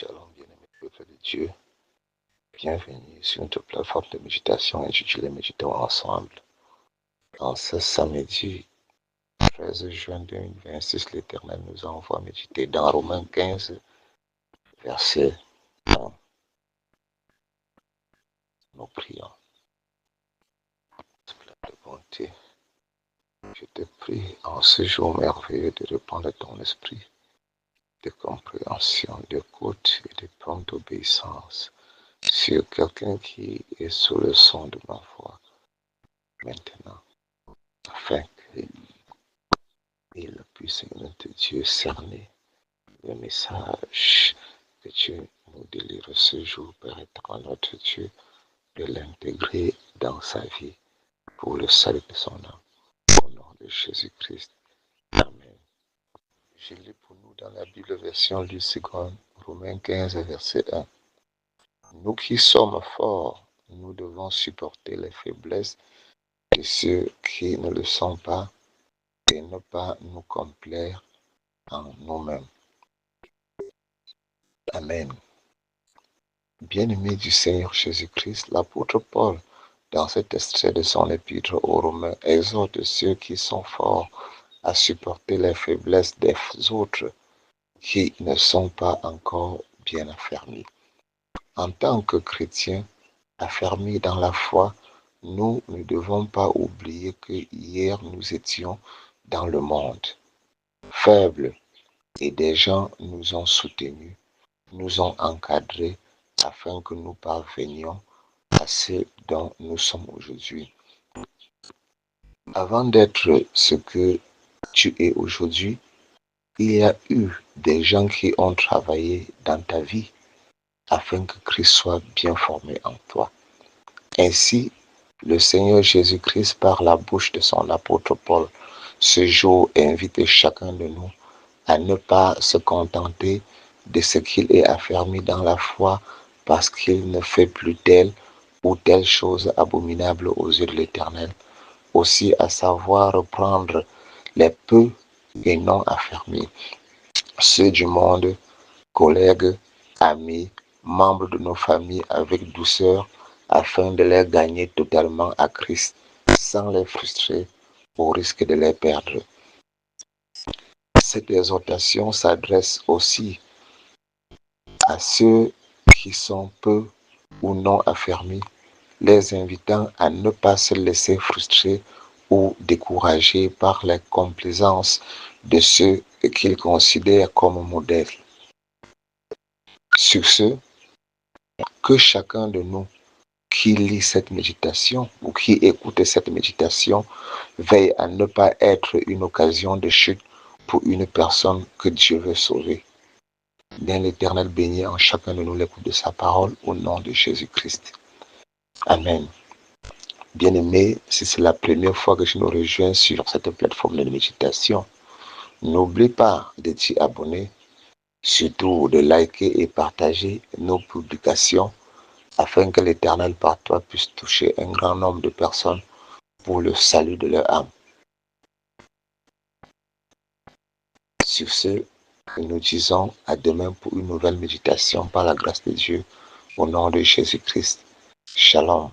Shalom, bien-aimé peuple de Dieu. Bienvenue sur notre plateforme de méditation intitulée Méditons ensemble. En ce samedi 13 juin 2026, l'Éternel nous envoie méditer dans Romains 15, verset 1. Nous prions. Plein de bonté, je te prie en ce jour merveilleux de répandre ton esprit de compréhension, d'écoute et de prompte obéissance sur quelqu'un qui est sous le son de ma voix maintenant, afin qu'il puisse, notre Dieu, cerner le message que tu nous délivres ce jour, Père éternel, notre Dieu, de l'intégrer dans sa vie pour le salut de son âme. Au nom de Jésus-Christ. Amen. Je lis pour nous dans la Bible version du second, Romains 15, verset 1. Nous qui sommes forts, nous devons supporter les faiblesses de ceux qui ne le sont pas et ne pas nous complaire en nous-mêmes. Amen. Bien-aimé du Seigneur Jésus-Christ, l'apôtre Paul, dans cet extrait de son épître aux Romains, exhorte ceux qui sont forts à supporter les faiblesses des autres qui ne sont pas encore bien affermis. En tant que chrétiens affermis dans la foi, nous ne devons pas oublier que hier nous étions dans le monde, faibles, et des gens nous ont soutenus, nous ont encadrés afin que nous parvenions à ce dont nous sommes aujourd'hui. Avant d'être ce que tu es aujourd'hui, il y a eu des gens qui ont travaillé dans ta vie afin que Christ soit bien formé en toi. Ainsi, le Seigneur Jésus-Christ, par la bouche de son apôtre Paul, ce jour invite chacun de nous à ne pas se contenter de ce qu'il est affermi dans la foi parce qu'il ne fait plus telle ou telle chose abominable aux yeux de l'Éternel. Aussi à savoir reprendre les peu et non affermis, ceux du monde, collègues, amis, membres de nos familles avec douceur, afin de les gagner totalement à Christ, sans les frustrer au risque de les perdre. Cette exhortation s'adresse aussi à ceux qui sont peu ou non affermis, les invitant à ne pas se laisser frustrer ou décourager par la complaisance de ceux qu'ils considèrent comme modèles. Sur ce, que chacun de nous qui lit cette méditation ou qui écoute cette méditation veille à ne pas être une occasion de chute pour une personne que Dieu veut sauver. Bien l'Éternel bénit en chacun de nous l'écoute de sa parole au nom de Jésus-Christ. Amen. Bien-aimé, si c'est la première fois que je nous rejoins sur cette plateforme de méditation, n'oublie pas de t'y abonner, surtout de liker et partager nos publications afin que l'Éternel par toi puisse toucher un grand nombre de personnes pour le salut de leur âme. Sur ce, nous disons à demain pour une nouvelle méditation par la grâce de Dieu au nom de Jésus-Christ. Shalom.